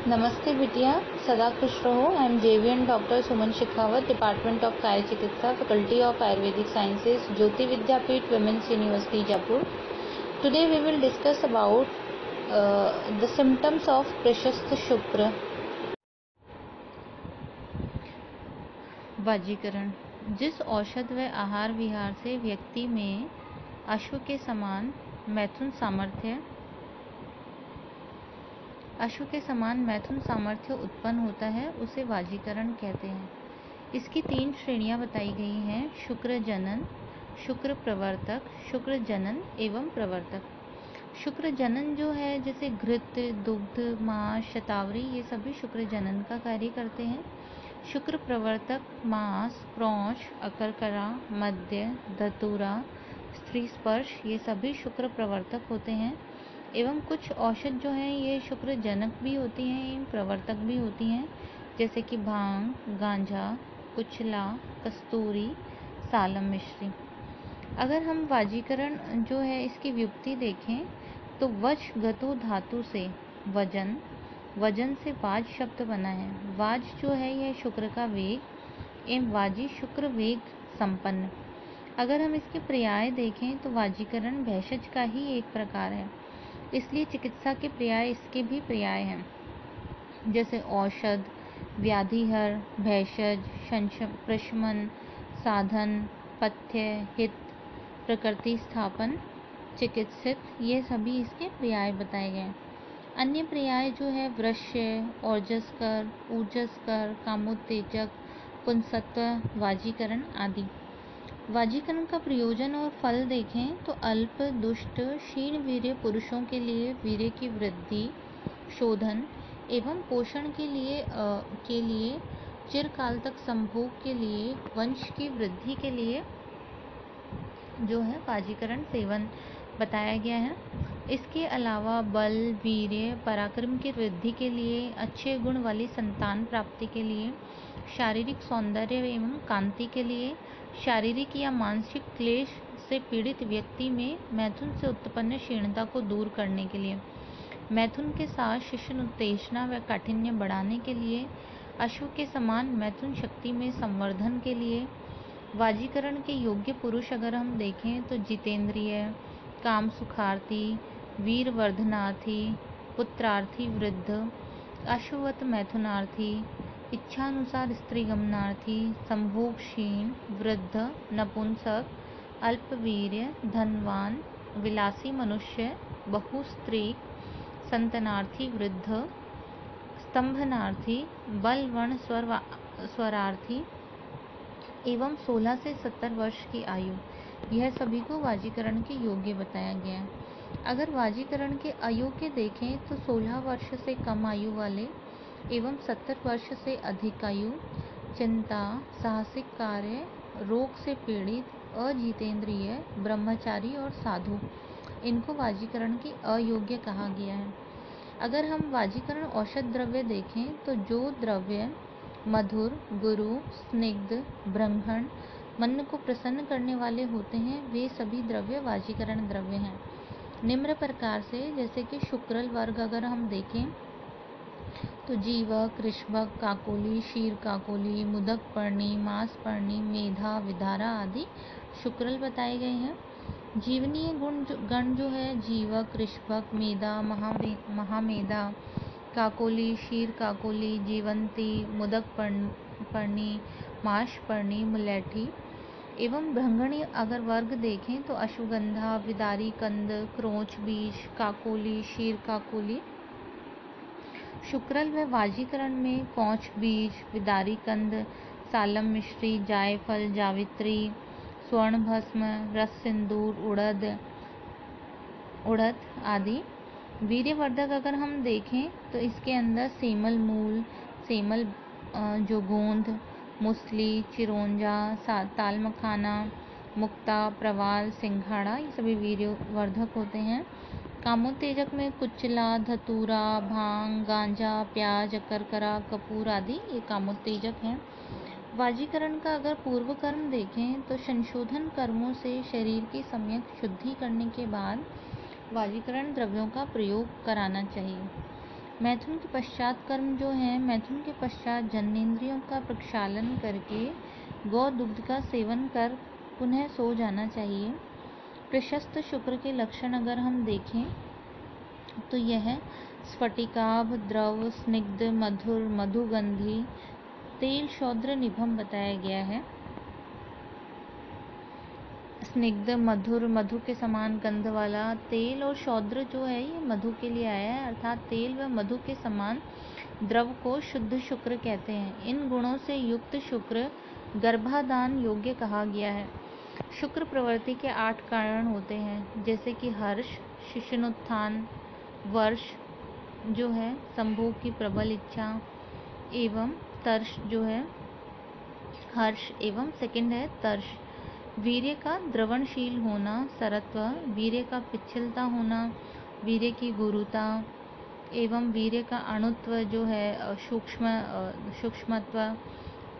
नमस्ते बिटिया, सदा खुश रहो। I am JVN doctor Suman Shekhawat, department of Kaya Chikitsa, faculty of Ayurvedic sciences, Jyoti Vidyapeeth, women's university Jaipur. Today we will discuss about the symptoms of Prashast Shukra. वाजीकरण। जिस औषध व आहार विहार से व्यक्ति में अश्व के समान मैथुन सामर्थ्य उत्पन्न होता है उसे वाजीकरण कहते हैं। इसकी 3 श्रेणियां बताई गई हैं: शुक्र जनन, शुक्र प्रवर्तक, शुक्र जनन एवं प्रवर्तक। शुक्र जनन जो है, जैसे घृत, दुग्ध, मांस, शतावरी, ये सभी शुक्र जनन का कार्य करते हैं। शुक्र प्रवर्तक मांस, प्रौंश, अकरकरा, मद्य, धतूरा, स्त्री स्पर्श, ये सभी शुक्र प्रवर्तक होते हैं। एवं कुछ औषध जो हैं ये शुक्र जनक भी होती हैं एवं प्रवर्तक भी होती हैं, जैसे कि भांग, गांजा, कुचला, कस्तूरी, सालम मिश्री। अगर हम वाजीकरण जो है इसकी व्युत्पत्ति देखें तो वज गतो धातु से वजन से वाज शब्द बना है। वाज जो है यह शुक्र का वेग एवं वाजी शुक्र वेग संपन्न। अगर हम इसके पर्याय देखें तो वाजीकरण भेषज का ही एक प्रकार है, इसलिए चिकित्सा के पर्याय इसके भी पर्याय हैं, जैसे औषध, व्याधिहर, भेषज, प्रशमन, साधन, पथ्य, हित, प्रकृति स्थापन, चिकित्सित, ये सभी इसके पर्याय बताए गए। अन्य पर्याय जो है वृश्य, ओजस्कर, ऊर्जस्कर, कामोत्तेजक, पुंसत्व, वाजीकरण आदि। वाजीकरण का प्रयोजन और फल देखें तो अल्प, दुष्ट, क्षीण वीर्य पुरुषों के लिए वीर्य की वृद्धि, शोधन एवं पोषण के लिए चिरकाल तक संभोग के लिए, वंश की वृद्धि के लिए जो है वाजीकरण सेवन बताया गया है। इसके अलावा बल, वीर्य, पराक्रम की वृद्धि के लिए, अच्छे गुण वाली संतान प्राप्ति के लिए, शारीरिक सौंदर्य एवं कांति के लिए, शारीरिक या मानसिक क्लेश से पीड़ित व्यक्ति में मैथुन से उत्पन्न क्षीणता को दूर करने के लिए, मैथुन के साथ शिशन उत्तेजना व काठिन्य बढ़ाने के लिए, अश्व के समान मैथुन शक्ति में संवर्धन के लिए। वाजीकरण के योग्य पुरुष अगर हम देखें तो जितेंद्रिय, काम सुखार्थी, वीर वर्धनार्थी, पुत्रार्थी वृद्ध, अश्ववत मैथुनार्थी, इच्छानुसार स्त्री गमनार्थी, संभोगशीन, वृद्ध, नपुंसक, अल्पवीर्य, धनवान, विलासी मनुष्य, बहुस्त्री, संतनार्थी वृद्ध, स्तंभनार्थी, बलवर्ण स्वरार्थी एवं 16 से 70 वर्ष की आयु, यह सभी को वाजीकरण के योग्य बताया गया है। अगर वाजीकरण के अयोग्य देखें तो 16 वर्ष से कम आयु वाले एवं 70 वर्ष से अधिक आयु, चिंता, साहसिक कार्य, रोग से पीड़ित, अजितेंद्रिय, ब्रह्मचारी और साधु, इनको वाजीकरण के अयोग्य कहा गया है। अगर हम वाजीकरण औषध द्रव्य देखें तो जो द्रव्य मधुर, गुरु, स्निग्ध, ब्रह्मण, मन को प्रसन्न करने वाले होते हैं वे सभी द्रव्य वाजीकरण द्रव्य हैं। निम्न प्रकार से, जैसे कि शुक्रल वर्ग अगर हम देखें तो जीवक, ऋष्वक, काकोली, क्षीर काकोली, मुदक पर्णी, मांस पर्णी, मेधा, विधारा आदि शुक्रल बताए गए हैं। जीवनीय गण जो है जीवक, ऋष्वक, मेधा, महामेधा, काकोली, क्षीर काकोली, जीवंती, मुदक पर्णी, माश पर्णी, मुलैठी एवं भ्रंगणी अगर वर्ग देखें तो अश्वगंधा, विदारी कंद, क्रोच बीज, काकोली, क्षीर काकोली। शुक्रल व वाजीकरण में कौच बीज, विदारी कंद, सालम मिश्री, जायफल, जावित्री, स्वर्ण भस्म, रस सिंदूर, उड़द आदि। वीर्यवर्धक अगर हम देखें तो इसके अंदर सेमल मूल, सेमल जो गोंद, मुसली, चिरौंजा, ताल मखाना, मुक्ता, प्रवाल, सिंघाड़ा, ये सभी वीर्यवर्धक होते हैं। कामोत्तेजक में कुचला, धतूरा, भांग, गांजा, प्याज, अकरकरा, कपूर आदि ये कामोत्तेजक हैं। वाजीकरण का अगर पूर्व कर्म देखें तो संशोधन कर्मों से शरीर की सम्यक शुद्धि करने के बाद वाजीकरण द्रव्यों का प्रयोग कराना चाहिए। मैथुन के पश्चात कर्म जो है, मैथुन के पश्चात जन्नेंद्रियों का प्रक्षालन करके गौ दुग्ध का सेवन कर पुनः सो जाना चाहिए। प्रशस्त शुक्र के लक्षण अगर हम देखें तो यह स्फटिकाभ, द्रव, स्निग्ध, मधुर, मधुगंधी, तेल, शौद्र, निभम बताया गया है। स्निग्ध, मधुर, मधु के समान गंध वाला, तेल और शौद्र जो है ये मधु के लिए आया है, अर्थात तेल व मधु के समान द्रव को शुद्ध शुक्र कहते हैं। इन गुणों से युक्त शुक्र गर्भाधान योग्य कहा गया है। शुक्र प्रवृत्ति के 8 कारण होते हैं, जैसे कि हर्ष, शिशुनुत्थान, वर्ष जो है संभोग की प्रबल इच्छा, एवं तर्ष जो है हर्ष, एवं सेकंड है तर्ष, वीर्य का द्रवणशील होना, सरत्व, वीर्य का पिच्छलता होना, वीर्य की गुरुता, एवं वीर्य का अणुत्व जो है सूक्ष्मत्व,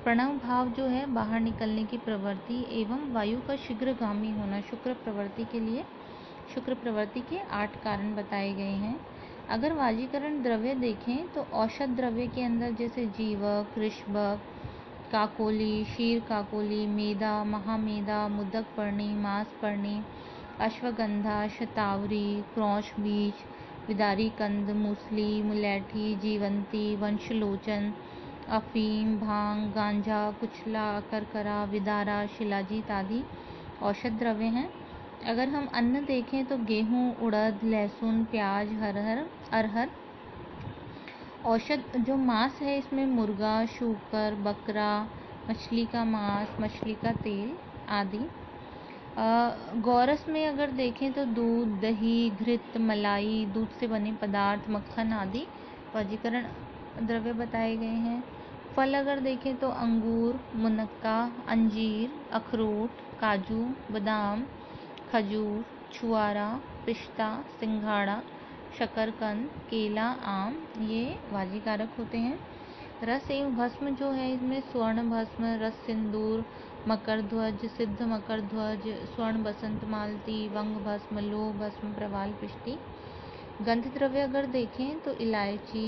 प्रणव भाव जो है बाहर निकलने की प्रवृत्ति, एवं वायु का शीघ्रगामी होना। शुक्र प्रवृत्ति के लिए शुक्र प्रवृत्ति के 8 कारण बताए गए हैं। अगर वाजीकरण द्रव्य देखें तो औषध द्रव्य के अंदर जैसे जीवक, ऋषभक, काकोली, क्षीर काकोली, मेदा, महामेदा, मुदक पर्णी, मांस पर्णी, अश्वगंधा, शतावरी, क्रौच बीज, विदारी कंद, मूसली, मुलैठी, जीवंती, वंशलोचन, अफीम, भांग, गांजा, कुचला, करकरा, विदारा, शिलाजीत आदि औषध द्रव्य हैं। अगर हम अन्न देखें तो गेहूं, उड़द, लहसुन, प्याज, अरहर। औषध जो मांस है इसमें मुर्गा, शूकर, बकरा, मछली का मांस, मछली का तेल आदि। गौरस में अगर देखें तो दूध, दही, घृत, मलाई, दूध से बने पदार्थ, मक्खन आदि वाजीकरण द्रव्य बताए गए हैं। फल अगर देखें तो अंगूर, मुनक्का, अंजीर, अखरोट, काजू, बादाम, खजूर, छुआरा, पिस्ता, सिंघाड़ा, शकरकंद, केला, आम ये वाजीकारक होते हैं। रस एवं भस्म जो है इसमें स्वर्ण भस्म, रस सिंदूर, मकर ध्वज, सिद्ध मकर ध्वज, स्वर्ण बसंत मालती, वंग भस्म, लोह भस्म, प्रवाल पिष्टी। गंध द्रव्य अगर देखें तो इलायची,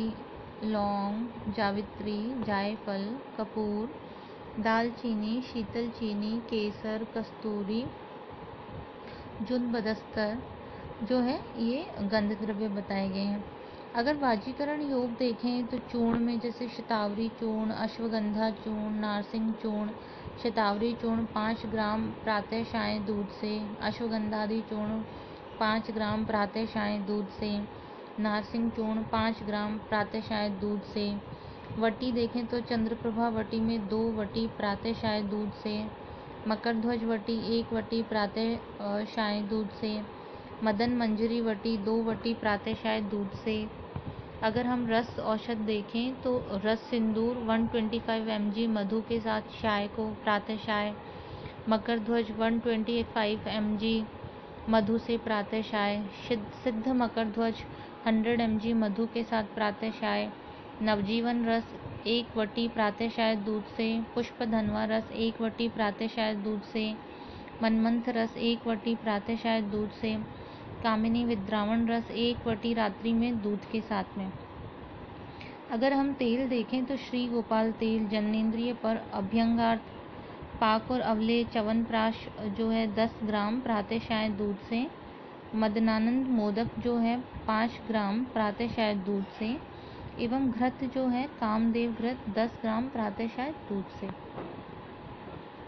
लौंग, जावित्री, जायफल, कपूर, दालचीनी, शीतल चीनी, केसर, कस्तूरी, जुनबदस्तर जो है ये गंध द्रव्य बताए गए हैं। अगर वाजीकरण योग देखें तो चूर्ण में जैसे शतावरी चूर्ण, अश्वगंधा चूर्ण, नारसिंग चूर्ण। शतावरी चूर्ण 5 ग्राम प्रातः शाय दूध से, अश्वगंधादि चूर्ण 5 ग्राम प्रातः शाय दूध से, नारसिंग चूर्ण 5 ग्राम प्रातः शाय दूध से। वटी देखें तो चंद्रप्रभा वटी में 2 वटी प्रातः शाय दूध से, मकर ध्वज वटी 1 वटी प्रातः शाय दूध से, मदन मंजरी वटी 2 वटी प्रातः शाय दूध से। अगर हम रस औषध देखें तो रस सिंदूर 125 mg मधु के साथ शाय को प्रातः शाय, मकर ध्वज 125 mg मधु से प्रातः शाय, सिद्ध मकर ध्वज 100 mg मधु के साथ प्रातः शाय, नवजीवन रस 1 वटी प्रातः शाय दूध से, पुष्प धनवा रस 1 वटी प्रातः शाय दूध से, मनमंथ रस 1 वटी प्रातः शाय दूध से, कामिनी विद्रावण रस 1 वटी रात्रि में दूध के साथ में। अगर हम तेल देखें तो श्री गोपाल तेल जन्नेंद्रिय पर अभ्यंगार्थ पाक और अवले च्यवनप्राश जो है 10 ग्राम प्रातः शाय दूध से, मदनानंद मोदक जो है 5 ग्राम प्रातः शाय दूध से, एवं घृत जो है कामदेव घृत 10 ग्राम प्रातः शाय दूध से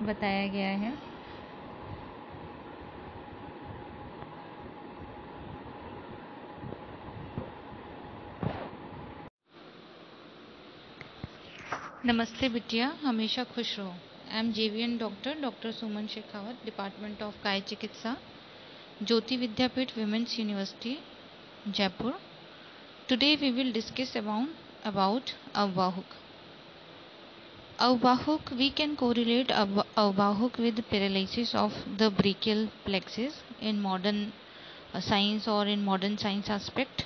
बताया गया है। नमस्ते बिटिया, हमेशा खुश रहो। I am JVN doctor Suman Shekhawat, department of Kaya Chikitsa, Jyoti Vidyapeeth women's university, Jaipur. Today we will discuss about Avvahuk. Avvahuk, we can correlate Avvahuk with paralysis of the brachial plexus in modern science or in modern science aspect.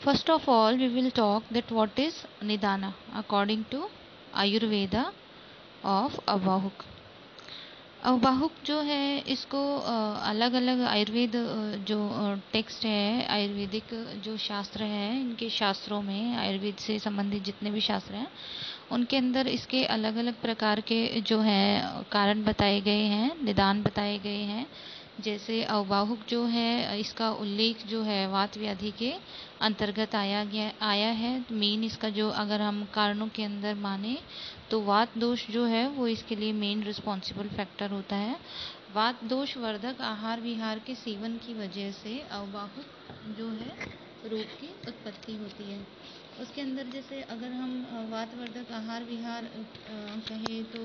First of all, we will talk that what is Nidana according to Ayurveda of Avvahuk. अवबाहुक जो है इसको अलग अलग आयुर्वेद जो text है, आयुर्वेदिक जो शास्त्र है, इनके शास्त्रों में आयुर्वेद से संबंधित जितने भी शास्त्र हैं उनके अंदर इसके अलग अलग प्रकार के जो हैं कारण बताए गए हैं, निदान बताए गए हैं। जैसे अवबाहुक जो है इसका उल्लेख जो है वात व्याधि के अंतर्गत आया है। मेन इसका जो अगर हम कारणों के अंदर माने तो वात दोष जो है वो इसके लिए मेन रिस्पॉन्सिबल फैक्टर होता है। वात दोष वर्धक आहार विहार के सेवन की वजह से अवबाहुक जो है रोग की उत्पत्ति होती है। उसके अंदर जैसे अगर हम वातवर्धक आहार विहार कहें तो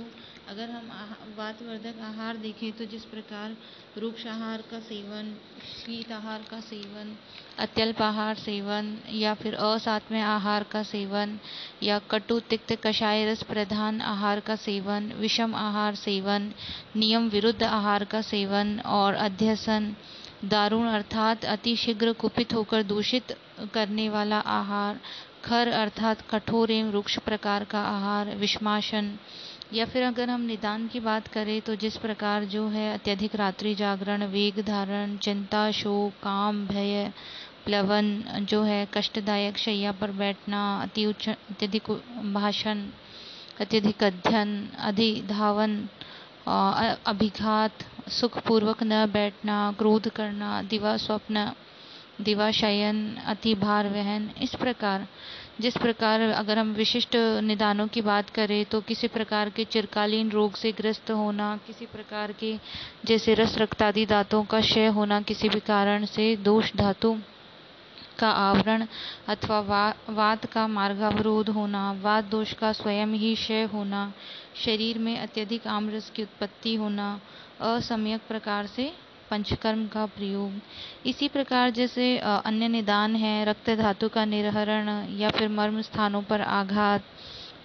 अगर हम वातवर्धक आहार देखें तो जिस प्रकार रुक्ष आहार का सेवन, शीत आहार का सेवन, अत्यल्प आहार सेवन या फिर असात्म्य आहार का सेवन या कटु तिक्त कषाय रस प्रधान आहार का सेवन, विषम आहार सेवन, नियम विरुद्ध आहार का सेवन और अध्यसन, दारुण अर्थात अतिशीघ्र कुपित होकर दूषित करने वाला आहार, खर अर्थात कठोर एवं रुक्ष प्रकार का आहार, विषमाशन या फिर अगर हम निदान की बात करें तो जिस प्रकार जो है अत्यधिक रात्रि जागरण, वेग धारण, चिंता, शोक, काम, भय, प्लवन जो है कष्टदायक शैया पर बैठना, अत्यधिक भाषण, अत्यधिक अध्ययन, अधिधावन, अभिघात, सुखपूर्वक न बैठना, क्रोध करना, दिवा स्वप्न, दिवाशयन, अति भार वहन, इस प्रकार जिस प्रकार अगर हम विशिष्ट निदानों की बात करें तो किसी प्रकार के चिरकालीन रोग से ग्रस्त होना, किसी प्रकार के जैसे रस रक्तादि दांतों का क्षय होना, किसी भी कारण से दोष धातु का आवरण अथवा वात का मार्गावरोध होना, वात दोष का स्वयं ही क्षय होना, शरीर में अत्यधिक आम्ररस की उत्पत्ति होना, असम्यक प्रकार से पंचकर्म का प्रयोग। इसी प्रकार जैसे अन्य निदान है रक्त धातु का निर्हरण या फिर मर्म स्थानों पर आघात,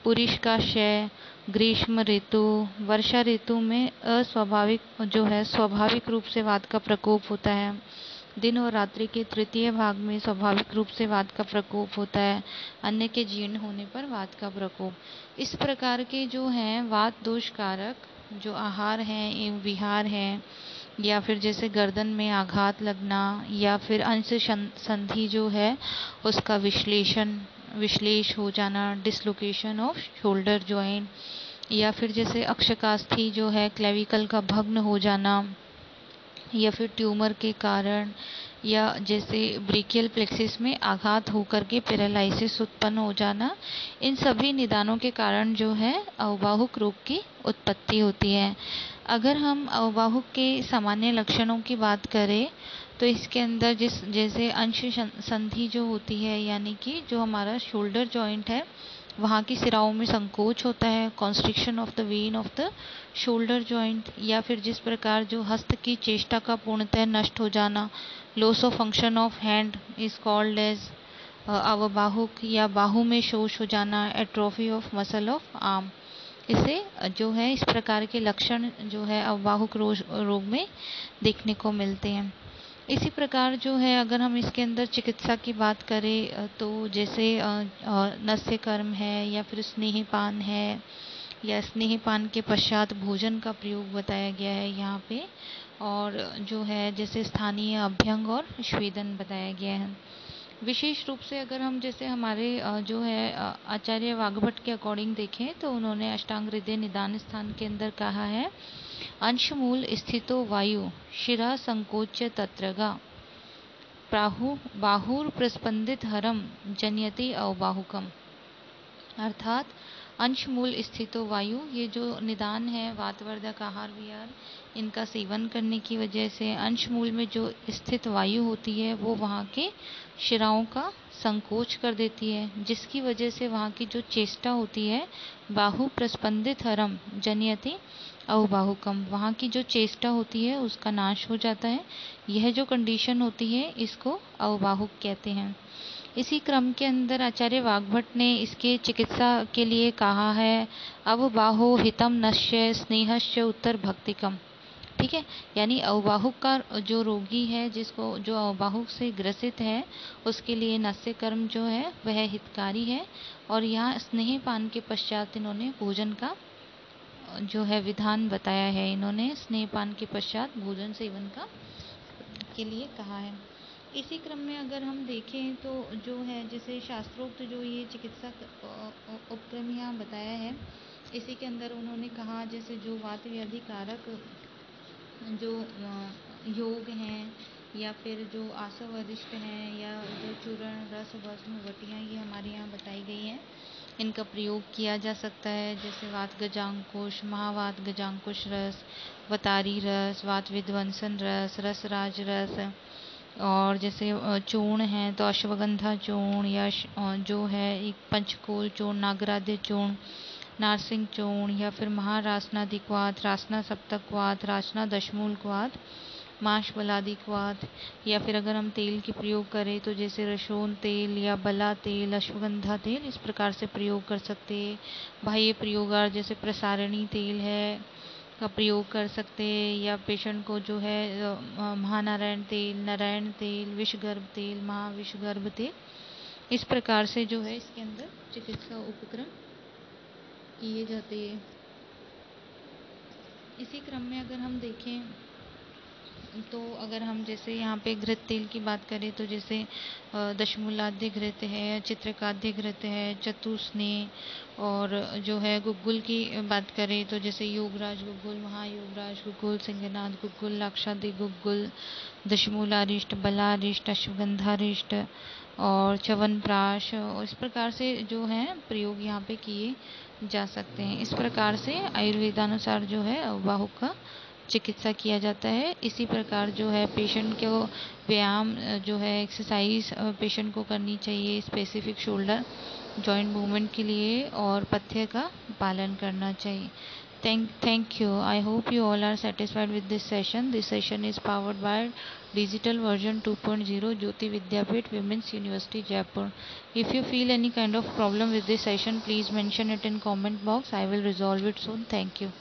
पुरुष का क्षय, ग्रीष्म ऋतु, वर्षा ऋतु में अस्वाभाविक जो है स्वाभाविक रूप से वात का प्रकोप होता है। दिन और रात्रि के तृतीय भाग में स्वाभाविक रूप से वात का प्रकोप होता है। अन्य के जीर्ण होने पर वात का प्रकोप। इस प्रकार के जो हैं वात दोष कारक जो आहार हैं एवं विहार हैं या फिर जैसे गर्दन में आघात लगना या फिर अंश संधि जो है उसका विश्लेष हो जाना, डिसलोकेशन ऑफ शोल्डर जॉइंट या फिर जैसे अक्षकास्थी जो है क्लेविकल का भग्न हो जाना या फिर ट्यूमर के कारण या जैसे ब्रेकियल प्लेक्सिस में आघात होकर के पैरालिसिस उत्पन्न हो जाना, इन सभी निदानों के कारण जो है अवबाहुक रोग की उत्पत्ति होती है। अगर हम अवबाहुक के सामान्य लक्षणों की बात करें तो इसके अंदर जैसे अंश संधि जो होती है यानी कि जो हमारा शोल्डर जॉइंट है वहाँ की सिराओं में संकोच होता है, constriction of the when of the shoulder joint या फिर जिस प्रकार जो हस्त की चेष्टा का पूर्णतः नष्ट हो जाना, loss of function of hand is called as अवबाहुक या बाहु में शोष हो जाना, atrophy of muscle of arm. इसे जो है इस प्रकार के लक्षण जो है अवबाहुक रोग में देखने को मिलते हैं। इसी प्रकार जो है अगर हम इसके अंदर चिकित्सा की बात करें तो जैसे नस्य कर्म है या फिर स्नेहपान है या स्नेहपान के पश्चात भोजन का प्रयोग बताया गया है यहाँ पे, और जो है जैसे स्थानीय अभ्यंग और स्वेदन बताया गया है। विशेष रूप से अगर हम जैसे हमारे जो है आचार्य वाग्भट के अकॉर्डिंग देखें तो उन्होंने अष्टांग हृदय निदान स्थान के अंदर कहा है अंशमूल स्थितो वायु शिरा संकोच्य तत्रगा बाहुर प्रस्पंदित हरम जनयति अवबाहुकम। अर्थात अंशमूल स्थितो वायु, ये जो निदान है वातवर्धक आहार विहार इनका सेवन करने की वजह से अंशमूल में जो स्थित वायु होती है वो वहाँ के शिराओं का संकोच कर देती है, जिसकी वजह से वहाँ की जो चेष्टा होती है बाहु प्रस्पंदित हरम जनयति अवबाहुकम, वहाँ की जो चेष्टा होती है उसका नाश हो जाता है। यह जो कंडीशन होती है इसको अवबाहुक कहते हैं। इसी क्रम के अंदर आचार्य वाग्भट ने इसके चिकित्सा के लिए कहा है अवबाहो हितम नश्य स्नेहस्य उत्तर भक्तिकम। ठीक है, यानी अवबाहुक का जो रोगी है जिसको जो अवबाहुक से ग्रसित है उसके लिए नस्य कर्म जो है वह हितकारी है। और यहाँ स्नेहपान के पश्चात इन्होंने भोजन का जो है विधान बताया है इन्होंने। स्नेहपान के पश्चात भोजन सेवन का के लिए कहा है। इसी क्रम में अगर हम देखें तो जो है जैसे शास्त्रोक्त जो ये चिकित्सा उपक्रम यहाँ बताया है, इसी के अंदर उन्होंने कहा जैसे जो वात व्याधि कारक जो योग हैं या फिर जो आसव अरिष्ट हैं या जो चूर्ण रस भस्म वटियाँ ये हमारे यहाँ बताई गई हैं, इनका प्रयोग किया जा सकता है। जैसे वात गजांकुश, महावात गजांकुश रस, वतारी रस, वात विध्वंसन रस, रसराज रस, और जैसे चूर्ण हैं तो अश्वगंधा चूर्ण या जो है एक पंचकोल चूर्ण, नागराध्य चूर्ण, नारसिंह चूर्ण, या फिर महारासनादिक्वात, रासना सप्तक्वात, रासना दशमूलक्वात, माश बलादिक्वात, या फिर अगर हम तेल की प्रयोग करें तो जैसे रसोन तेल या बला तेल, अश्वगंधा तेल, इस प्रकार से प्रयोग कर सकते हैं। बाह्य प्रयोगार्थ जैसे प्रसारणी तेल है का प्रयोग कर सकते हैं, या पेशेंट को जो है महानारायण तेल, नारायण तेल, विषगर्भ तेल, महाविषगर्भ तेल, इस प्रकार से जो है इसके अंदर चिकित्सा उपक्रम किए जाते हैं। इसी क्रम में अगर हम देखें तो अगर हम जैसे यहाँ पे घृत तेल की बात करें तो जैसे दशमूलाद्य घृत है, चित्रकाद्य घृत है, चतुस्नेह, और जो है गुग्गुल की बात करें तो जैसे योगराज गुग्गुल, महायोगराज गुग्गुल, सिंहनाथ गुग्गुल, लाक्षादि गुग्गुल, दशमूलारिष्ट, बलारिष्ट, अश्वगंधारिष्ट और च्यवनप्राश, इस प्रकार से जो है प्रयोग यहाँ पे किए जा सकते हैं। इस प्रकार से आयुर्वेदानुसार जो है वाहुक का चिकित्सा किया जाता है। इसी प्रकार जो है पेशेंट को व्यायाम जो है एक्सरसाइज पेशेंट को करनी चाहिए स्पेसिफिक शोल्डर जॉइंट मूवमेंट के लिए, और पथ्य का पालन करना चाहिए। Thank you. I hope you all are satisfied with this session. This session is powered by Digital Version 2.0 Jyoti Vidyapeeth Women's University Jaipur. If you feel any kind of problem with this session, please mention it in comment box. I will resolve it soon. Thank you.